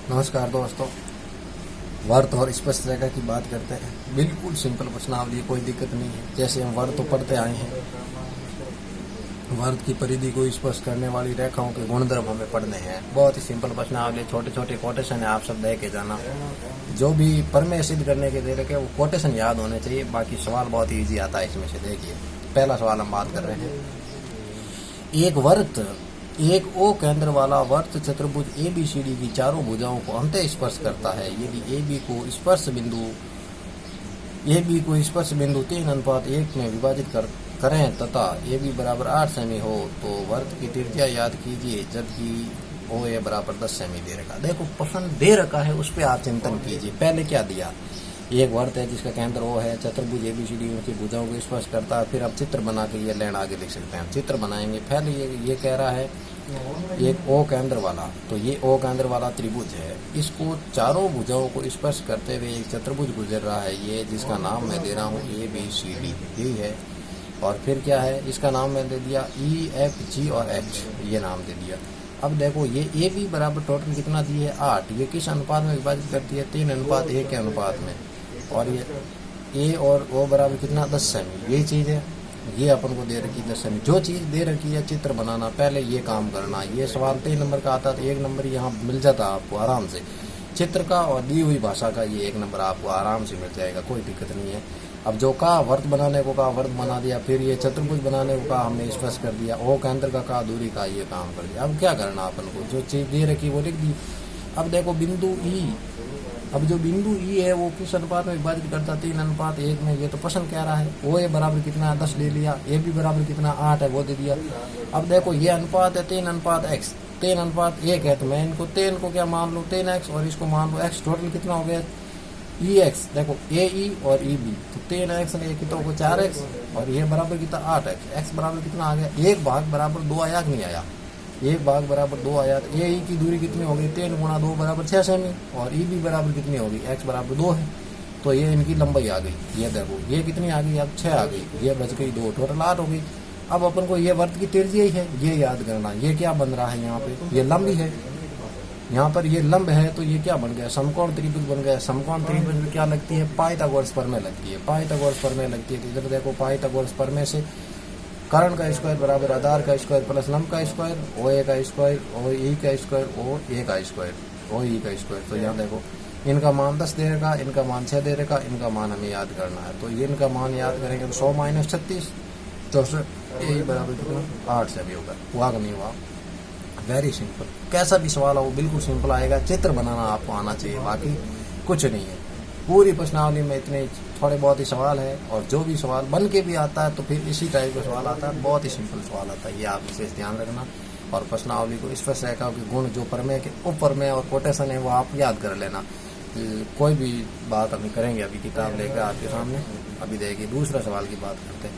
नमस्कार दोस्तों। वर्त और स्पष्ट रेखा की बात करते हैं। बिल्कुल सिंपल प्रश्नावली, कोई दिक्कत नहीं है। जैसे हम वर्त तो पढ़ते आए हैं, वर्त की परिधि को स्पष्ट करने वाली रेखाओं के गुणधर्म हमें पढ़ने हैं। बहुत ही सिंपल प्रश्नावली, छोटे छोटे कोटेशन है, आप सब देख के जाना। जो भी प्रमेय सिद्ध करने के दे रखे वो कोटेशन याद होने चाहिए। बाकी सवाल बहुत ईजी आता है इसमें से। देखिए, पहला सवाल हम बात कर रहे हैं। एक ओ केंद्र वाला वर्त चतुर्भुज ABCD की चारों भुजाओं को अंतः स्पर्श करता है। यदि AB को स्पर्श बिंदु 3:1 में विभाजित करें तथा AB बराबर 8 सेमी हो तो वर्त की त्रिज्या याद कीजिए, जबकि OA बराबर 10 सेमी दे रखा। देखो, प्रश्न दे रखा है, उस पर आप चिंतन कीजिए। पहले क्या दिया? एक वर्त है जिसका केंद्र O है, चतुर्भुज ABCD उनकी भुजाओं को स्पर्श करता है। फिर आप चित्र बना के ये लाइन आगे लिख सकते हैं। चित्र बनाएंगे। पहले ये कह रहा है एक O केंद्र वाला, तो ये O केंद्र वाला त्रिभुज है। इसको चारों भुजाओं को स्पर्श करते हुए एक चतुर्भुज गुजर रहा है, ये जिसका नाम मैं दे रहा हूँ ABCD, यही है। और फिर क्या है, इसका नाम मैं दे दिया EFG और H, ये नाम दे दिया। अब देखो, ये AB बराबर टोटल कितना दी है? 8। ये किस अनुपात में विभाजित करती है? 3:1 के अनुपात में। और ये A और O बराबर कितना? 10 सेमी। ये चीज़ है, ये अपन को दे रखी 10 सेमी। जो चीज़ दे रखी है, चित्र बनाना, पहले ये काम करना। ये सवाल 3 नंबर का आता तो 1 नंबर यहाँ मिल जाता आपको आराम से। चित्र का और दी हुई भाषा का ये 1 नंबर आपको आराम से मिल जाएगा, कोई दिक्कत नहीं है। अब जो कहा वर्त बनाने को कहा, वर्त बना दिया। फिर ये चतुर्भुज बनाने को कहा, हमने स्पष्ट कर दिया। O केंद्र का कहा, दूरी का, ये काम कर दिया। अब क्या करना अपन को? जो चीज़ दे रखी वो लिख दी। अब देखो बिंदु E, अब जो बिंदु E है वो किस अनुपात में विभाजित करता? 3:1 में। ये तो प्रश्न कह रहा है। OA बराबर कितना? 10 ले लिया। AB बराबर कितना? 8 है, वो दे दिया। अब देखो, ये अनुपात है 3:X, 3:1 है, तो मैं इनको 3 को क्या मान लूँ? 3X, और इसको मान लो X। टोटल कितना हो गया? EX। देखो, AE और EB, तो 3X ने कितना को 4X, और ये बराबर कितना? 8X। X बराबर कितना आ गया? 1 भाग बराबर 2 आया कि नहीं आया? 1 भाग बराबर 2 आया। तो AE की दूरी कितनी होगी? 3 गुणा 2 बराबर 6 सेमी। और EB बराबर कितनी होगी? X बराबर 2 है, तो ये इनकी लंबाई आ गई। ये देखो, ये कितनी आ गई? अब 6 आ गई, ये बच गई 2, टोटल 8 हो गई। अब अपन को ये वर्त की त्रिज्या ही है, ये याद करना। ये क्या बन रहा है यहाँ पे? ये लंब ही है। यहाँ पर ये लंब है, तो ये क्या बन गया? समकोण त्रिभुज बन गया। समकोण त्रिभुज में क्या लगती है? पाइथागोरस प्रमेय लगती है। पाइथागोरस प्रमेय लगती है। तो इधर देखो, पाइथागोरस प्रमेय से कर्ण का स्क्वायर बराबर आधार का स्क्वायर प्लस लंब का स्क्वायर, OA का स्क्वायर, OE का स्क्वायर, OA का स्क्वायर, OE का स्क्वायर। तो यहाँ देखो, इनका मान 10 दे रखा, इनका मान 6 दे रखा, इनका मान हमें याद करना है। तो ये इनका मान याद करेंगे तो 100 - 36, 64, AE बराबर कितना? 8 से भी होगा। हुआ कि नहीं हुआ? Very simple. कैसा भी सवाल हो, बिल्कुल सिंपल आएगा। चित्र बनाना आपको आना चाहिए, बाकी कुछ नहीं है। पूरी प्रश्नावली में इतने थोड़े बहुत ही सवाल है, और जो भी सवाल बन के भी आता है तो फिर इसी टाइप का सवाल आता है। बहुत ही सिंपल सवाल आता है, ये आप विशेष ध्यान रखना। और प्रश्नावली को स्पष्ट रेखाओं के गुण, जो प्रमेय के उपप्रमेय और कोटेशन है, वो आप याद कर लेना। कोई भी बात अभी करेंगे, अभी किताब लेकर आपके सामने अभी देखिए। दूसरा सवाल की बात करते हैं।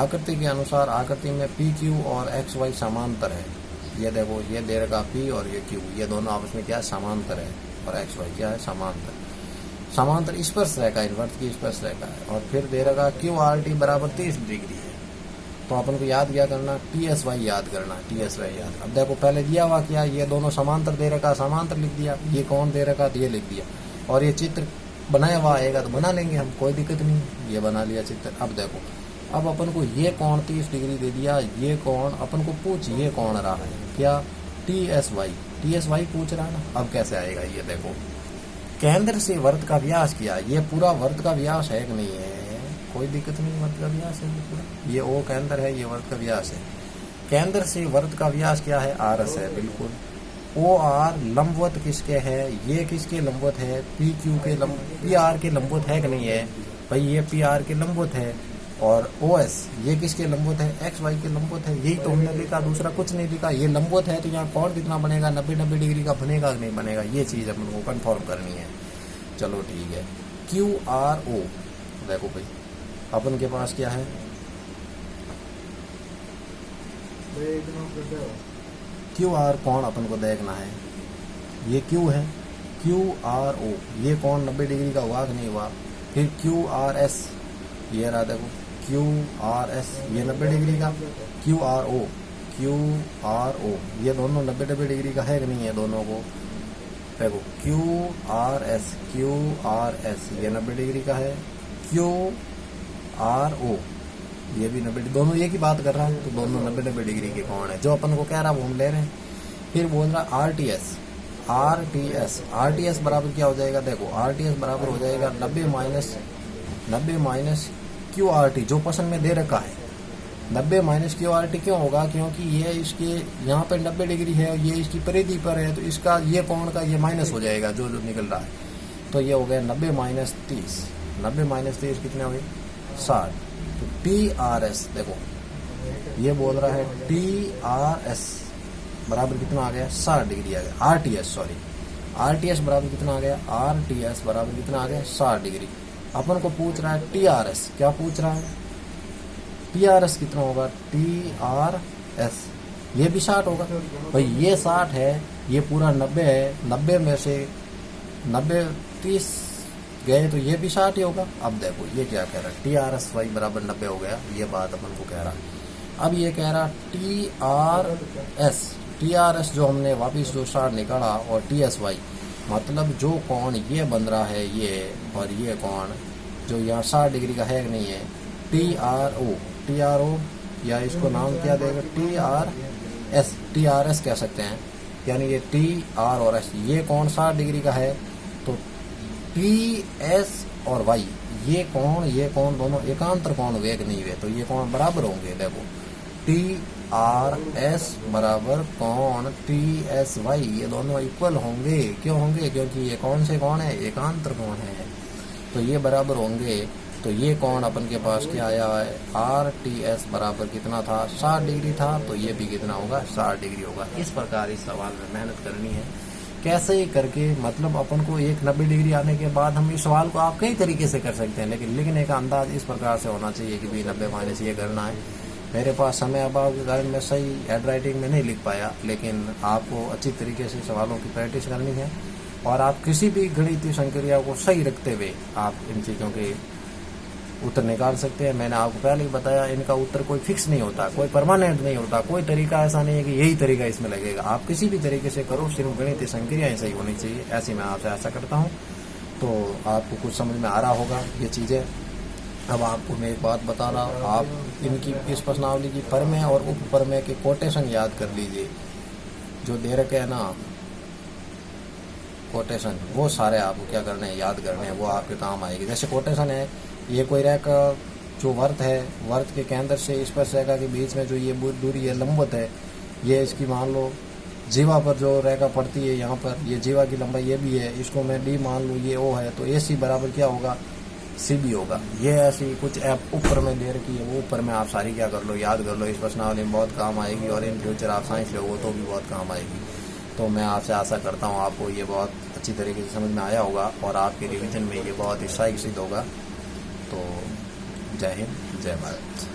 आकृति के अनुसार आकृति में PQ और XY समांतर है। ये देखो, ये दे रखा P और ये Q, ये दोनों आपस में क्या है? समांतर है। और XY क्या है? समांतर। समांतर स्पर्श रेखा, इनवर्त की स्पर्श रेखा है। और फिर दे रखा QRT बराबर 30 डिग्री है। तो अपन को याद क्या करना? TSY याद करना, TSY याद। अब देखो, पहले दिया हुआ क्या? ये दोनों समांतर दे रखा, समांतर लिख दिया। ये कौन दे रखा? ये लिख दिया। और ये चित्र बनाया हुआ आएगा तो बना लेंगे हम, कोई दिक्कत नहीं। ये बना लिया चित्र। अब देखो, अब अपन को ये कोण 30 डिग्री दे दिया। ये कोण अपन को पूछ, ये कोण रहा है क्या? TSY पूछ रहा है ना। अब कैसे आएगा? ये देखो, केंद्र से वर्त का व्यास किया। ये पूरा वर्त का व्यास है कि नहीं है? कोई दिक्कत नहीं, वर्त का व्यास है ये पूरा। ये O केंद्र है, ये वर्त का व्यास है। केंद्र से वर्त का व्यास क्या है? RS है, बिल्कुल। OR लंबवत किसके है? ये किसके लंबवत है? PQ के PR के लंबवत है कि नहीं है? भाई, ये PR के लंबवत है। और OS ये किसके लंबवत है? XY के लंबवत है। यही तो हमने लिखा, दूसरा कुछ नहीं लिखा। ये लंबवत है तो यहाँ कोण कितना बनेगा? 90 डिग्री का बनेगा कि नहीं बनेगा? ये चीज़ अपन को कंफर्म करनी है। चलो ठीक है। QRO, देखो भाई, अपन के पास क्या है? QR कोण अपन को देखना है। ये Q है, QRO, ये कोण 90 डिग्री का हुआ कि नहीं हुआ? फिर QRS, ये रहा देखो, QRS, ये 90 डिग्री का। QRO, ये दोनों 90 डिग्री का है कि नहीं है? दोनों को देखो QRS, QRS ये 90 डिग्री का है, QRO ये भी 90, दोनों एक ही बात कर रहा है, तो दोनों 90 डिग्री के कोण है। जो अपन को कह रहा है वो हम ले रहे हैं। फिर बोल रहा RTS, RTS बराबर क्या हो जाएगा, देखो RTS बराबर हो जाएगा 90 माइनस QRT, जो पसंद में दे रखा है। 90 माइनस QRT क्यों होगा, क्योंकि ये इसके यहाँ पे 90 डिग्री है, ये इसकी परिधि पर है, तो इसका ये कोण का ये माइनस हो जाएगा जो जो निकल रहा है। तो ये हो गया 90 माइनस 30, 90 माइनस 30 कितने हो गए 60। तो TRS देखो ये बोल रहा है TRS बराबर कितना आ गया 60 डिग्री आ गया। RTS बराबर कितना आ गया, RTS बराबर कितना आ गया 60 डिग्री। अपन को पूछ रहा है TRS, क्या पूछ रहा है TRS कितना होगा, TRS ये भी 60 होगा भाई, ये 60 है, ये पूरा 90 है, 90 में से 90 30 गए तो ये भी 60 ही होगा। अब देखो ये क्या कह रहा है, TRS वाई बराबर 90 हो गया, ये बात अपन को कह रहा है। अब ये कह रहा TRS जो हमने वापिस जो 60 निकाला और TSY मतलब जो कोण ये बन रहा है ये और ये कोण जो यहाँ 60 डिग्री का है कि नहीं है, TRO या इसको नाम क्या देगा TRS कह सकते हैं, यानी ये TR और S ये कोण 60 डिग्री का है, तो TS और Y ये कोण दोनों एकांतर कोण हुए कि नहीं हुए, तो ये कोण बराबर होंगे। देखो TRS बराबर कोण TSY ये दोनों इक्वल होंगे, क्यों होंगे, क्योंकि ये कौन से कोण है, एकांतर कोण है, तो ये बराबर होंगे। तो ये कोण अपन के पास क्या आया है, RTS बराबर कितना था 60 डिग्री था, तो ये भी कितना होगा 60 डिग्री होगा। इस प्रकार इस सवाल में मेहनत करनी है, कैसे ही करके मतलब अपन को एक 90 डिग्री आने के बाद हम इस सवाल को आप कई तरीके से कर सकते हैं, लेकिन लिखने का अंदाज इस प्रकार से होना चाहिए कि भाई 90 माइनस ये करना है। मेरे पास समय अभाव के कारण मैं सही हैंड राइटिंग में नहीं लिख पाया, लेकिन आपको अच्छी तरीके से सवालों की प्रैक्टिस करनी है और आप किसी भी गणितीय संक्रिया को सही रखते हुए आप इन चीज़ों के उत्तर निकाल सकते हैं। मैंने आपको पहले ही बताया, इनका उत्तर कोई फिक्स नहीं होता, कोई परमानेंट नहीं होता, कोई तरीका ऐसा नहीं है कि यही तरीका इसमें लगेगा। आप किसी भी तरीके से करो, सिर्फ गणितीय संक्रियाएं सही होनी चाहिए, ऐसी मैं आपसे आशा करता हूँ। तो आपको कुछ समझ में आ रहा होगा ये चीज़ें। अब आपको मैं एक बात बता रहा हूँ, आप इनकी इस प्रश्नावली की परमेय और उप परमेय के कोटेशन याद कर लीजिए, जो दे रखे है ना कोटेशन, वो सारे आपको क्या करने हैं, याद करने हैं, वो आपके काम आएगी। जैसे कोटेशन है, ये कोई रेखा जो वर्त है, वर्त के केंद्र से स्पर्श रेखा के बीच में जो ये दूरी है लंबवत है, ये इसकी मान लो जीवा पर जो रेखा पड़ती है यहाँ पर, ये जीवा की लंबाई ये भी है, इसको मैं D मान लूँ, ये O है, तो AC बराबर क्या होगा CB होगा। ये ऐसी कुछ ऐप ऊपर में दे रखी है, वो ऊपर में आप सारी क्या कर लो, याद कर लो, इस प्रश्नावली में बहुत काम आएगी और इन फ्यूचर आप साइंस लोगे तो भी बहुत काम आएगी। तो मैं आपसे आशा करता हूँ आपको ये बहुत अच्छी तरीके से समझ में आया होगा और आपके रिवीजन में ये बहुत ही सहायक सिद्ध होगा। तो जय हिंद, जय भारत।